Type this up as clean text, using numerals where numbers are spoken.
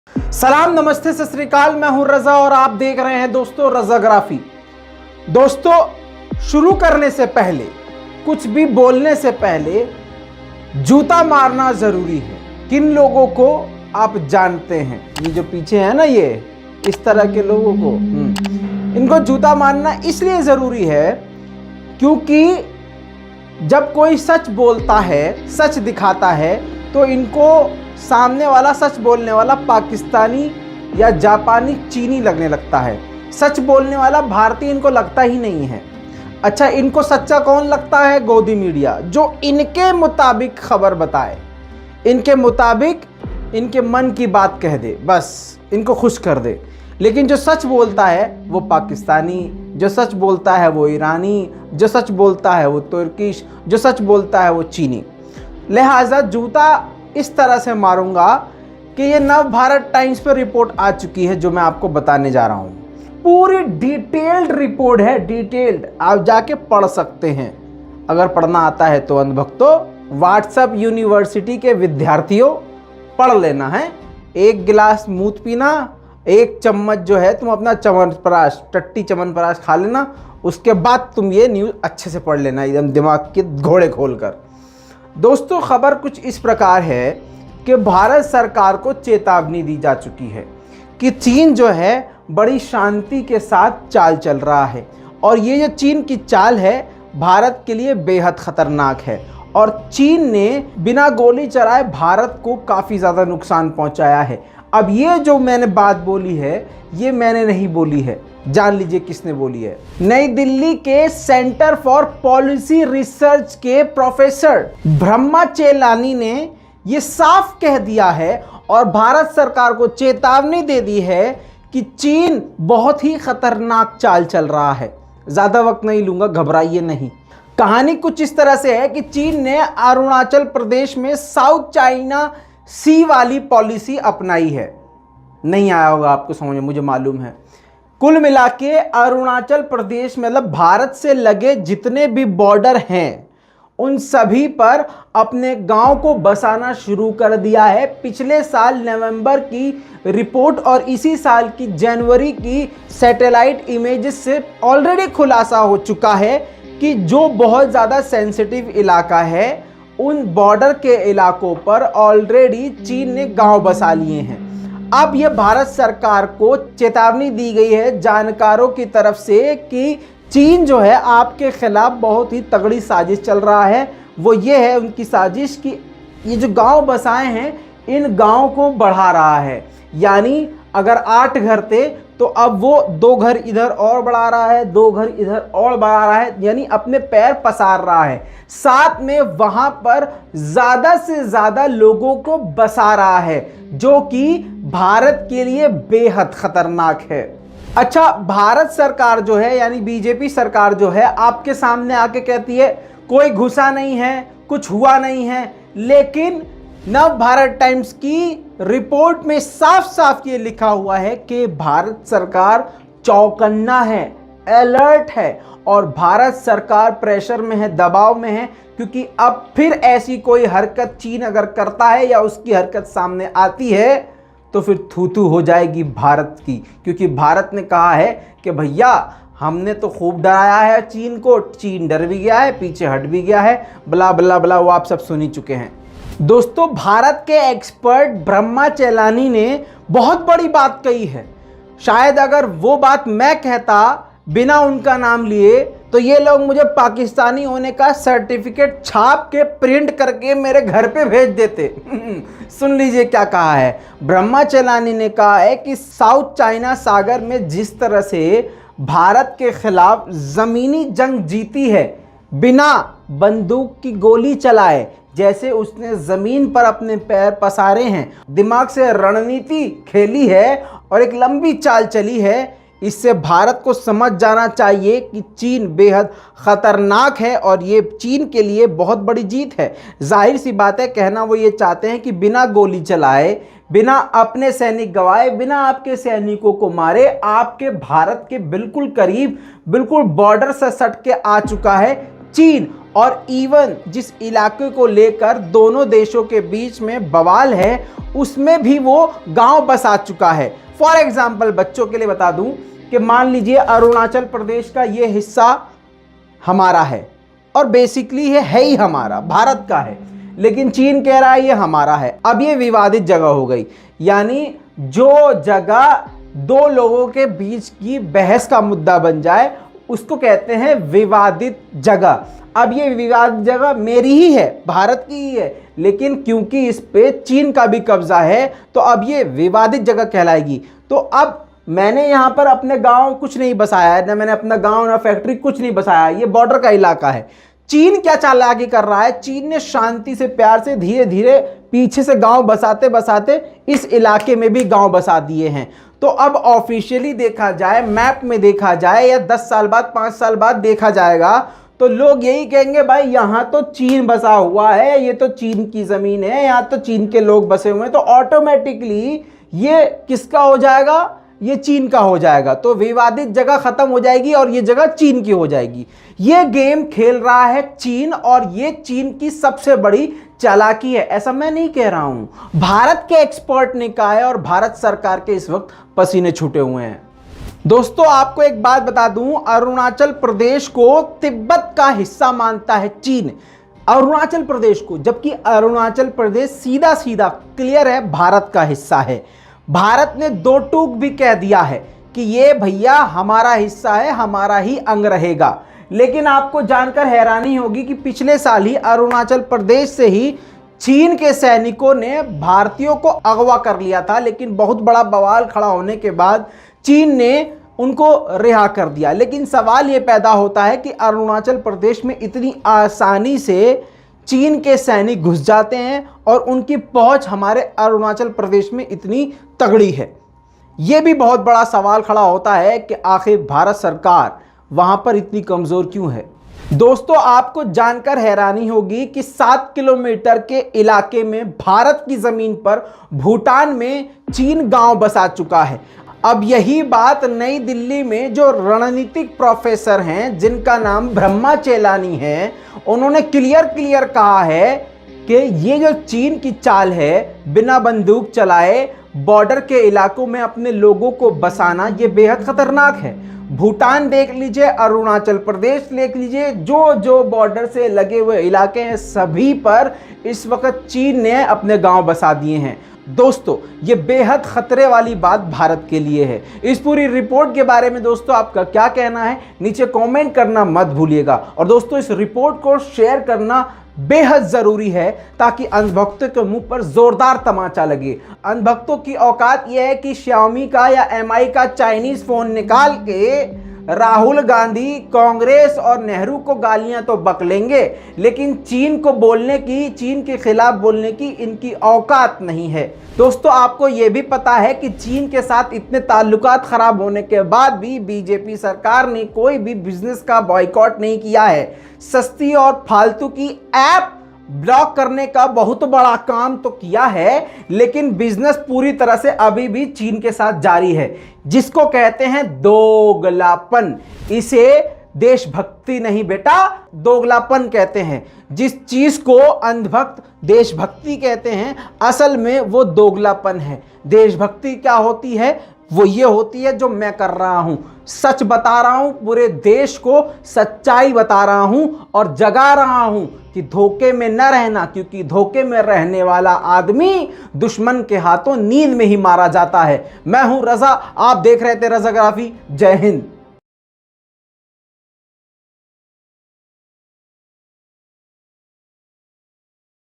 सलाम, नमस्ते, सत श्री अकाल। मैं हूं रजा और आप देख रहे हैं दोस्तों रजाग्राफी। दोस्तों, शुरू करने से पहले, कुछ भी बोलने से पहले जूता मारना जरूरी है। किन लोगों को आप जानते हैं? ये जो पीछे है ना, ये इस तरह के लोगों को इनको जूता मारना इसलिए जरूरी है क्योंकि जब कोई सच बोलता है, सच दिखाता है, तो इनको सामने वाला सच बोलने वाला पाकिस्तानी या जापानी, चीनी लगने लगता है। सच बोलने वाला भारतीय इनको लगता ही नहीं है। अच्छा, इनको सच्चा कौन लगता है? गोदी मीडिया, जो इनके मुताबिक खबर बताए, इनके मुताबिक इनके मन की बात कह दे, बस इनको खुश कर दे। लेकिन जो सच बोलता है वो पाकिस्तानी, जो सच बोलता है वो ईरानी, जो सच बोलता है वो तुर्किश, जो सच बोलता है वो चीनी। लिहाजा जूता इस तरह से मारूंगा कि ये नव भारत टाइम्स पर रिपोर्ट आ चुकी है, जो मैं आपको बताने जा रहा हूं। पूरी डिटेल्ड रिपोर्ट है, डिटेल्ड। आप जाके पढ़ सकते हैं अगर पढ़ना आता है तो। अंधभक्तों, व्हाट्सएप यूनिवर्सिटी के विद्यार्थियों, पढ़ लेना है। एक गिलास मूत पीना, एक चम्मच जो है तुम अपना च्यवनप्राश, टट्टी च्यवनप्राश खा लेना, उसके बाद तुम ये न्यूज़ अच्छे से पढ़ लेना, एकदम दिमाग के घोड़े खोलकर। दोस्तों, खबर कुछ इस प्रकार है कि भारत सरकार को चेतावनी दी जा चुकी है कि चीन जो है बड़ी शांति के साथ चाल चल रहा है, और ये जो चीन की चाल है भारत के लिए बेहद खतरनाक है। और चीन ने बिना गोली चलाए भारत को काफ़ी ज़्यादा नुकसान पहुंचाया है। अब ये जो मैंने बात बोली है, ये मैंने नहीं बोली है, जान लीजिए किसने बोली है। नई दिल्ली के सेंटर फॉर पॉलिसी रिसर्च के प्रोफेसर ब्रह्मा चेलानी ने ये साफ कह दिया है और भारत सरकार को चेतावनी दे दी है कि चीन बहुत ही खतरनाक चाल चल रहा है। ज़्यादा वक्त नहीं लूँगा, घबराइए नहीं। कहानी कुछ इस तरह से है कि चीन ने अरुणाचल प्रदेश में साउथ चाइना सी वाली पॉलिसी अपनाई है। नहीं आया होगा आपको समझ में, मुझे मालूम है। कुल मिला के अरुणाचल प्रदेश मतलब भारत से लगे जितने भी बॉर्डर हैं, उन सभी पर अपने गांव को बसाना शुरू कर दिया है। पिछले साल नवंबर की रिपोर्ट और इसी साल की जनवरी की सैटेलाइट इमेजेस से ऑलरेडी खुलासा हो चुका है कि जो बहुत ज़्यादा सेंसिटिव इलाका है, उन बॉर्डर के इलाकों पर ऑलरेडी चीन ने गांव बसा लिए हैं। अब यह भारत सरकार को चेतावनी दी गई है जानकारों की तरफ से कि चीन जो है आपके खिलाफ बहुत ही तगड़ी साजिश चल रहा है। वो ये है उनकी साजिश कि ये जो गांव बसाए हैं, इन गांव को बढ़ा रहा है। यानी अगर 8 घर थे तो अब वो 2 घर इधर और बढ़ा रहा है, 2 घर इधर और बढ़ा रहा है, यानी अपने पैर पसार रहा है। साथ में वहां पर ज्यादा से ज्यादा लोगों को बसा रहा है, जो कि भारत के लिए बेहद खतरनाक है। अच्छा, भारत सरकार जो है यानी बीजेपी सरकार जो है आपके सामने आके कहती है कोई घुसा नहीं है, कुछ हुआ नहीं है, लेकिन नव भारत टाइम्स की रिपोर्ट में साफ साफ ये लिखा हुआ है कि भारत सरकार चौकन्ना है, अलर्ट है, और भारत सरकार प्रेशर में है, दबाव में है, क्योंकि अब फिर ऐसी कोई हरकत चीन अगर करता है या उसकी हरकत सामने आती है तो फिर थू थू हो जाएगी भारत की। क्योंकि भारत ने कहा है कि भैया हमने तो खूब डराया है चीन को, चीन डर भी गया है, पीछे हट भी गया है, बला बला बला, वो आप सब सुन ही चुके हैं। दोस्तों, भारत के एक्सपर्ट ब्रह्मा चेलानी ने बहुत बड़ी बात कही है। शायद अगर वो बात मैं कहता बिना उनका नाम लिए तो ये लोग मुझे पाकिस्तानी होने का सर्टिफिकेट छाप के प्रिंट करके मेरे घर पे भेज देते। सुन लीजिए क्या कहा है। ब्रह्मा चेलानी ने कहा है कि साउथ चाइना सागर में जिस तरह से भारत के खिलाफ जमीनी जंग जीती है बिना बंदूक की गोली चलाए, जैसे उसने जमीन पर अपने पैर पसारे हैं, दिमाग से रणनीति खेली है और एक लंबी चाल चली है, इससे भारत को समझ जाना चाहिए कि चीन बेहद खतरनाक है और ये चीन के लिए बहुत बड़ी जीत है। जाहिर सी बात है, कहना वो ये चाहते हैं कि बिना गोली चलाए, बिना अपने सैनिक गवाए, बिना आपके सैनिकों को मारे, आपके भारत के बिल्कुल करीब, बिल्कुल बॉर्डर से सट के आ चुका है चीन और इवन जिस इलाके को लेकर दोनों देशों के बीच में बवाल है उसमें भी वो गांव बसा चुका है। फॉर एग्जाम्पल बच्चों के लिए बता दूं कि मान लीजिए अरुणाचल प्रदेश का ये हिस्सा हमारा है और बेसिकली है ही हमारा, भारत का है, लेकिन चीन कह रहा है ये हमारा है। अब ये विवादित जगह हो गई, यानी जो जगह दो लोगों के बीच की बहस का मुद्दा बन जाए उसको कहते हैं विवादित जगह। अब ये विवादित जगह मेरी ही है, भारत की ही है, लेकिन क्योंकि इस पे चीन का भी कब्जा है तो अब ये विवादित जगह कहलाएगी। तो अब मैंने यहाँ पर अपने गांव कुछ नहीं बसाया है, ना मैंने अपना गांव ना फैक्ट्री कुछ नहीं बसाया है, ये बॉर्डर का इलाका है। चीन क्या चालाकी कर रहा है, चीन ने शांति से प्यार से धीरे धीरे पीछे से गांव बसाते बसाते इस इलाके में भी गांव बसा दिए हैं। तो अब ऑफिशियली देखा जाए, मैप में देखा जाए या 10 साल बाद 5 साल बाद देखा जाएगा तो लोग यही कहेंगे भाई यहाँ तो चीन बसा हुआ है, ये तो चीन की जमीन है, यहाँ तो चीन के लोग बसे हुए हैं, तो ऑटोमेटिकली ये किसका हो जाएगा, ये चीन का हो जाएगा। तो विवादित जगह खत्म हो जाएगी और ये जगह चीन की हो जाएगी। ये गेम खेल रहा है चीन और ये चीन की सबसे बड़ी चालाकी है, ऐसा मैं नहीं कह रहा हूं, भारत के एक्सपर्ट ने कहा है और भारत सरकार के इस वक्त पसीने छूटे हुए हैं। दोस्तों आपको एक बात बता दूं, अरुणाचल प्रदेश को तिब्बत का हिस्सा मानता है चीन, अरुणाचल प्रदेश को, जबकि अरुणाचल प्रदेश सीधा सीधा क्लियर है भारत का हिस्सा है। भारत ने दो टूक भी कह दिया है कि ये भैया हमारा हिस्सा है, हमारा ही अंग रहेगा। लेकिन आपको जानकर हैरानी होगी कि पिछले साल ही अरुणाचल प्रदेश से ही चीन के सैनिकों ने भारतीयों को अगवा कर लिया था, लेकिन बहुत बड़ा बवाल खड़ा होने के बाद चीन ने उनको रिहा कर दिया। लेकिन सवाल ये पैदा होता है कि अरुणाचल प्रदेश में इतनी आसानी से चीन के सैनिक घुस जाते हैं और उनकी पहुंच हमारे अरुणाचल प्रदेश में इतनी तगड़ी है। यह भी बहुत बड़ा सवाल खड़ा होता है कि आखिर भारत सरकार वहां पर इतनी कमजोर क्यों है। दोस्तों आपको जानकर हैरानी होगी कि 7 किलोमीटर के इलाके में भारत की जमीन पर भूटान में चीन गांव बसा चुका है। अब यही बात नई दिल्ली में जो रणनीतिक प्रोफेसर हैं जिनका नाम ब्रह्मा चेलानी है, उन्होंने क्लियर कहा है कि ये जो चीन की चाल है बिना बंदूक चलाए बॉर्डर के इलाकों में अपने लोगों को बसाना, ये बेहद खतरनाक है। भूटान देख लीजिए, अरुणाचल प्रदेश देख लीजिए, जो जो बॉर्डर से लगे हुए इलाके हैं सभी पर इस वक्त चीन ने अपने गांव बसा दिए हैं। दोस्तों ये बेहद खतरे वाली बात भारत के लिए है। इस पूरी रिपोर्ट के बारे में दोस्तों आपका क्या कहना है नीचे कमेंट करना मत भूलिएगा। और दोस्तों इस रिपोर्ट को शेयर करना बेहद जरूरी है ताकि अंधभक्तों के मुंह पर जोरदार तमाचा लगे। अंधभक्तों की औकात यह है कि Xiaomi का या MI का चाइनीज फोन निकाल के राहुल गांधी, कांग्रेस और नेहरू को गालियां तो बक लेंगे, लेकिन चीन को बोलने की, चीन के खिलाफ बोलने की इनकी औकात नहीं है। दोस्तों आपको यह भी पता है कि चीन के साथ इतने ताल्लुकात खराब होने के बाद भी बीजेपी सरकार ने कोई भी बिजनेस का बॉयकॉट नहीं किया है। सस्ती और फालतू की ऐप ब्लॉक करने का बहुत बड़ा काम तो किया है, लेकिन बिजनेस पूरी तरह से अभी भी चीन के साथ जारी है, जिसको कहते हैं दोगलापन। इसे देशभक्ति नहीं बेटा, दोगलापन कहते हैं। जिस चीज को अंधभक्त देशभक्ति कहते हैं, असल में वो दोगलापन है। देशभक्ति क्या होती है? वो ये होती है जो मैं कर रहा हूं, सच बता रहा हूं, पूरे देश को सच्चाई बता रहा हूं और जगा रहा हूं कि धोखे में न रहना, क्योंकि धोखे में रहने वाला आदमी दुश्मन के हाथों नींद में ही मारा जाता है। मैं हूं रजा, आप देख रहे थे रजाग्राफी। जय हिंद।